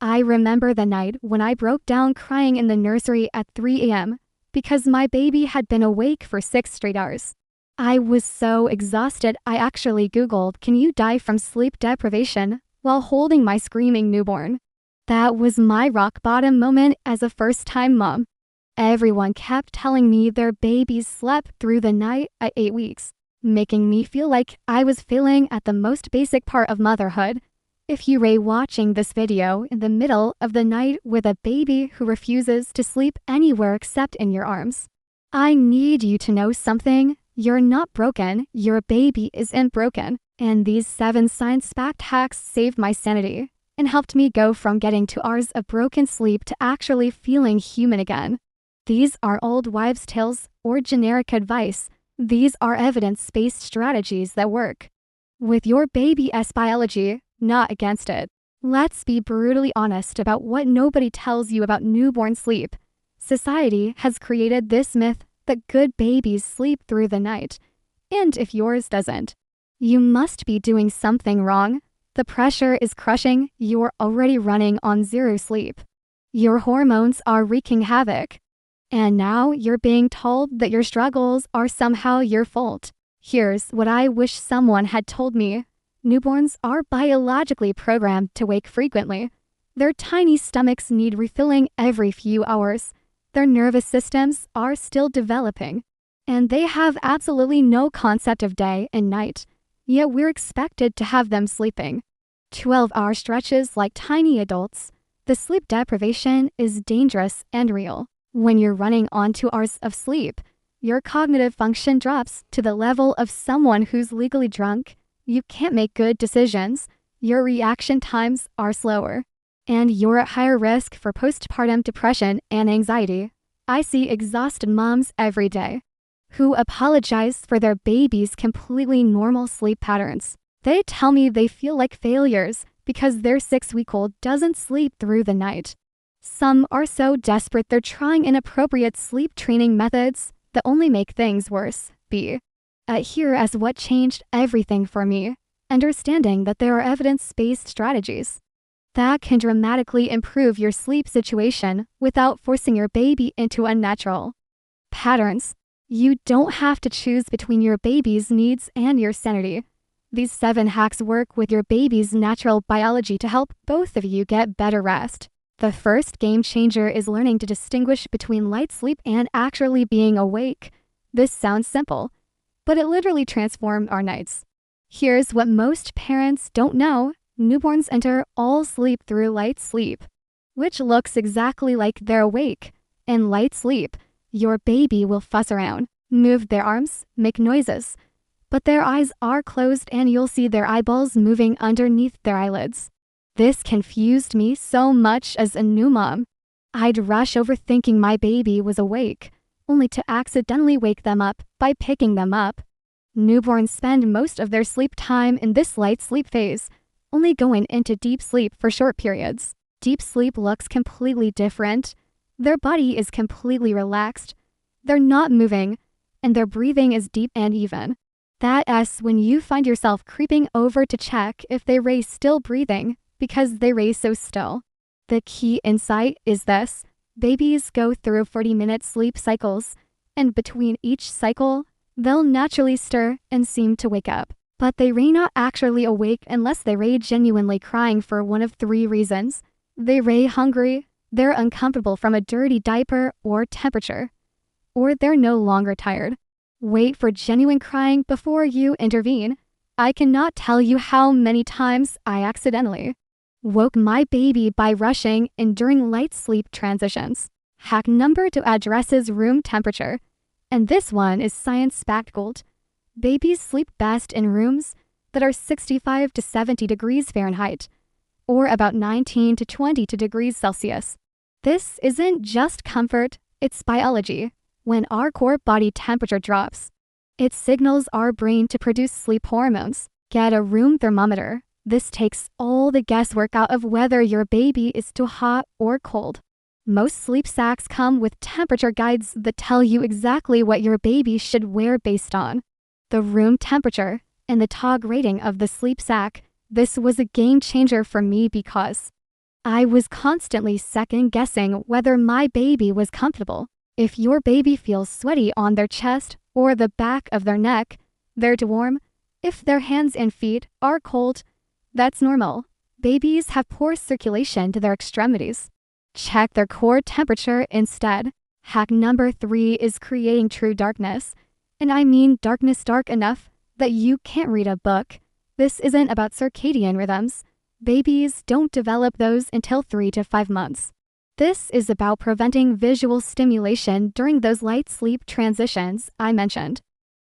I remember the night when I broke down crying in the nursery at 3 a.m. because my baby had been awake for 6 straight hours. I was so exhausted I actually Googled, "Can you die from sleep deprivation?" while holding my screaming newborn. That was my rock bottom moment as a first-time mom. Everyone kept telling me their babies slept through the night at 8 weeks, making me feel like I was failing at the most basic part of motherhood. If you're watching this video in the middle of the night with a baby who refuses to sleep anywhere except in your arms, I need you to know something. You're not broken, your baby isn't broken. And these 7 science-backed hacks saved my sanity and helped me go from getting 2 hours of broken sleep to actually feeling human again. These are old wives' tales or generic advice. These are evidence-based strategies that work with your baby's biology, not against it. Let's be brutally honest about what nobody tells you about newborn sleep. Society has created this myth that good babies sleep through the night, and if yours doesn't, you must be doing something wrong. The pressure is crushing. You're already running on 0 sleep. Your hormones are wreaking havoc. And now you're being told that your struggles are somehow your fault. Here's what I wish someone had told me. Newborns are biologically programmed to wake frequently. Their tiny stomachs need refilling every few hours. Their nervous systems are still developing, and they have absolutely no concept of day and night. Yet we're expected to have them sleeping 12-hour stretches like tiny adults. The sleep deprivation is dangerous and real. When you're running on 2 hours of sleep, your cognitive function drops to the level of someone who's legally drunk. You can't make good decisions, your reaction times are slower, and you're at higher risk for postpartum depression and anxiety. I see exhausted moms every day who apologize for their baby's completely normal sleep patterns. They tell me they feel like failures because their 6-week-old doesn't sleep through the night. Some are so desperate they're trying inappropriate sleep training methods that only make things worse. Here is what changed everything for me. Understanding that there are evidence-based strategies that can dramatically improve your sleep situation without forcing your baby into unnatural patterns. You don't have to choose between your baby's needs and your sanity. These 7 hacks work with your baby's natural biology to help both of you get better rest. The first game changer is learning to distinguish between light sleep and actually being awake. This sounds simple, but it literally transformed our nights. Here's what most parents don't know. Newborns enter all sleep through light sleep, which looks exactly like they're awake. In light sleep, your baby will fuss around, move their arms, make noises, but their eyes are closed and you'll see their eyeballs moving underneath their eyelids. This confused me so much as a new mom. I'd rush over thinking my baby was awake, only to accidentally wake them up by picking them up. Newborns spend most of their sleep time in this light sleep phase, only going into deep sleep for short periods. Deep sleep looks completely different. Their body is completely relaxed. They're not moving, and their breathing is deep and even. That's when you find yourself creeping over to check if they're still breathing, because they're so still. The key insight is this: babies go through 40-minute sleep cycles, and between each cycle, they'll naturally stir and seem to wake up. But they're not actually awake unless they're genuinely crying for one of 3 reasons. They're hungry, they're uncomfortable from a dirty diaper or temperature, or they're no longer tired. Wait for genuine crying before you intervene. I cannot tell you how many times I accidentally woke my baby by rushing in during light sleep transitions. Hack number 2 addresses room temperature, and this one is science-backed gold. Babies sleep best in rooms that are 65 to 70 degrees Fahrenheit, or about 19 to 22 degrees Celsius. This isn't just comfort, it's biology. When our core body temperature drops, it signals our brain to produce sleep hormones. Get a room thermometer. This takes all the guesswork out of whether your baby is too hot or cold. Most sleep sacks come with temperature guides that tell you exactly what your baby should wear based on the room temperature and the TOG rating of the sleep sack. This was a game changer for me because I was constantly second-guessing whether my baby was comfortable. If your baby feels sweaty on their chest or the back of their neck, they're too warm. If their hands and feet are cold, that's normal. Babies have poor circulation to their extremities. Check their core temperature instead. Hack number 3 is creating true darkness. And I mean darkness dark enough that you can't read a book. This isn't about circadian rhythms. Babies don't develop those until 3 to 5 months. This is about preventing visual stimulation during those light sleep transitions I mentioned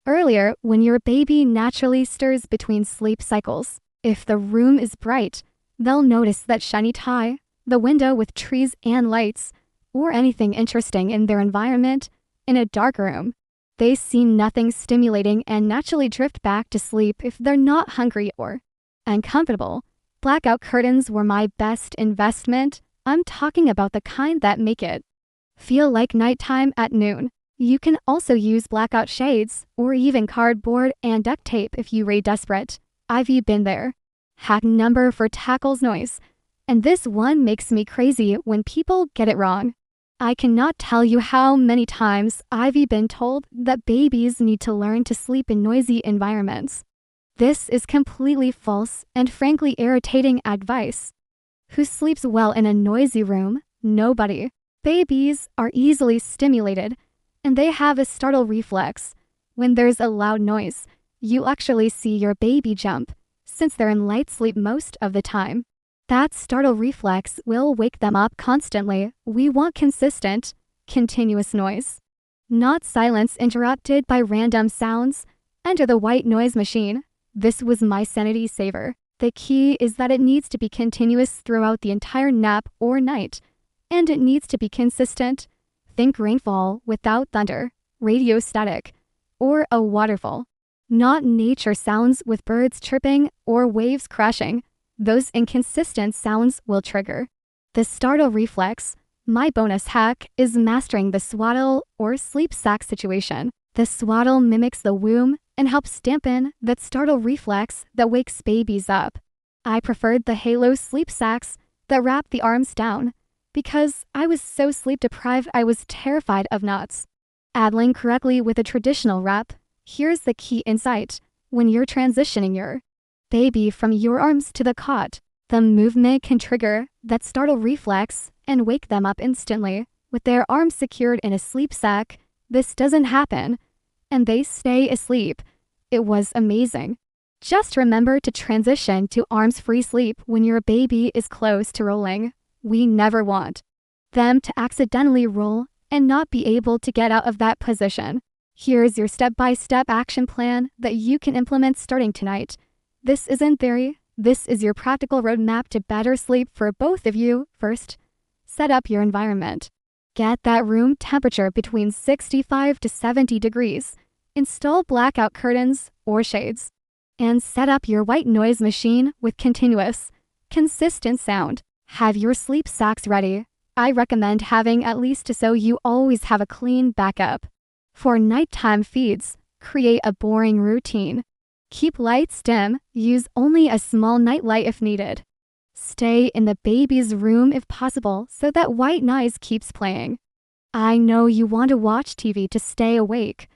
earlier when your baby naturally stirs between sleep cycles. If the room is bright, they'll notice that shiny tie, the window with trees and lights, or anything interesting in their environment. In a dark room, they see nothing stimulating and naturally drift back to sleep if they're not hungry or uncomfortable. Blackout curtains were my best investment. I'm talking about the kind that make it feel like nighttime at noon. You can also use blackout shades or even cardboard and duct tape if you're desperate. I've been there. Hack number 4 tackles noise. And this one makes me crazy when people get it wrong. I cannot tell you how many times I've been told that babies need to learn to sleep in noisy environments. This is completely false and frankly irritating advice. Who sleeps well in a noisy room? Nobody. Babies are easily stimulated, and they have a startle reflex. When there's a loud noise, you actually see your baby jump, since they're in light sleep most of the time. That startle reflex will wake them up constantly. We want consistent, continuous noise, not silence interrupted by random sounds. Enter the white noise machine. This was my sanity saver. The key is that it needs to be continuous throughout the entire nap or night, and it needs to be consistent. Think rainfall without thunder, radio static, or a waterfall. Not nature sounds with birds chirping or waves crashing. Those inconsistent sounds will trigger the startle reflex. My bonus hack is mastering the swaddle or sleep sack situation. The swaddle mimics the womb and helps dampen that startle reflex that wakes babies up. I preferred the halo sleep sacks that wrap the arms down because I was so sleep deprived I was terrified of knots. Adling correctly with a traditional wrap. Here's the key insight. When you're transitioning your baby from your arms to the cot, the movement can trigger that startle reflex and wake them up instantly. With their arms secured in a sleep sack, this doesn't happen, and they stay asleep. It was amazing. Just remember to transition to arms-free sleep when your baby is close to rolling. We never want them to accidentally roll and not be able to get out of that position. Here's your step-by-step action plan that you can implement starting tonight. This isn't theory. This is your practical roadmap to better sleep for both of you. First, set up your environment. Get that room temperature between 65 to 70 degrees. Install blackout curtains or shades. And set up your white noise machine with continuous, consistent sound. Have your sleep sacks ready. I recommend having at least so you always have a clean backup. For nighttime feeds, create a boring routine. Keep lights dim. Use only a small nightlight if needed. Stay in the baby's room if possible so that white noise keeps playing. I know you want to watch TV to stay awake,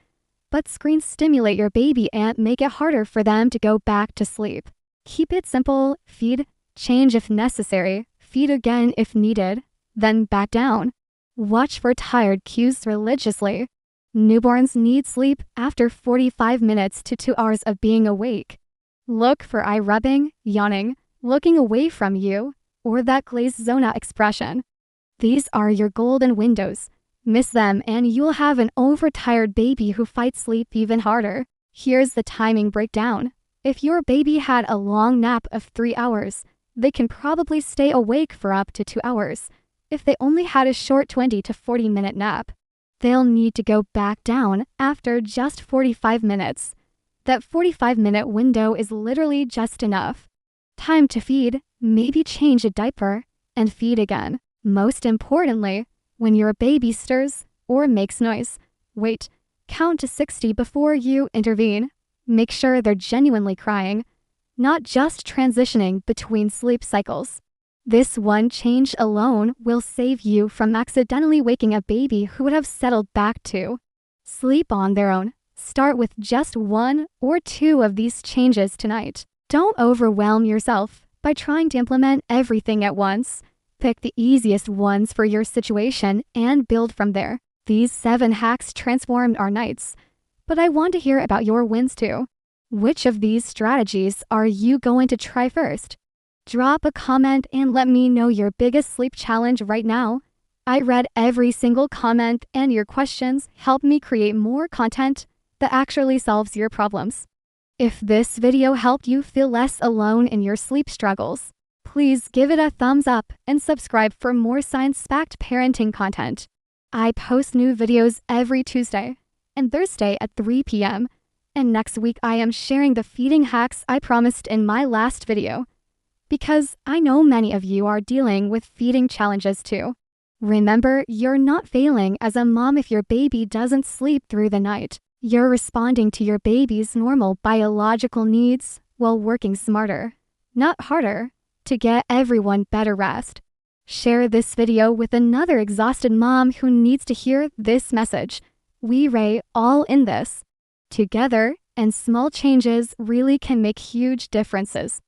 but screens stimulate your baby and make it harder for them to go back to sleep. Keep it simple. Feed, change if necessary, feed again if needed, then back down. Watch for tired cues religiously. Newborns need sleep after 45 minutes to 2 hours of being awake. Look for eye rubbing, yawning, looking away from you, or that glazed zona expression. These are your golden windows. Miss them and you'll have an overtired baby who fights sleep even harder. Here's the timing breakdown. If your baby had a long nap of 3 hours, they can probably stay awake for up to 2 hours. If they only had a short 20 to 40-minute nap, they'll need to go back down after just 45 minutes. That 45-minute window is literally just enough. Time to feed, maybe change a diaper, and feed again. Most importantly, when your baby stirs or makes noise, wait, count to 60 before you intervene. Make sure they're genuinely crying, not just transitioning between sleep cycles. This one change alone will save you from accidentally waking a baby who would have settled back to sleep on their own. Start with just 1 or 2 of these changes tonight. Don't overwhelm yourself by trying to implement everything at once. Pick the easiest ones for your situation and build from there. These 7 hacks transformed our nights, but I want to hear about your wins too. Which of these strategies are you going to try first? Drop a comment and let me know your biggest sleep challenge right now. I read every single comment and your questions help me create more content that actually solves your problems. If this video helped you feel less alone in your sleep struggles, please give it a thumbs up and subscribe for more science-backed parenting content. I post new videos every Tuesday and Thursday at 3 p.m. And next week I am sharing the feeding hacks I promised in my last video, because I know many of you are dealing with feeding challenges too. Remember, you're not failing as a mom if your baby doesn't sleep through the night. You're responding to your baby's normal biological needs while working smarter, not harder, to get everyone better rest. Share this video with another exhausted mom who needs to hear this message. We all in this together, and small changes really can make huge differences.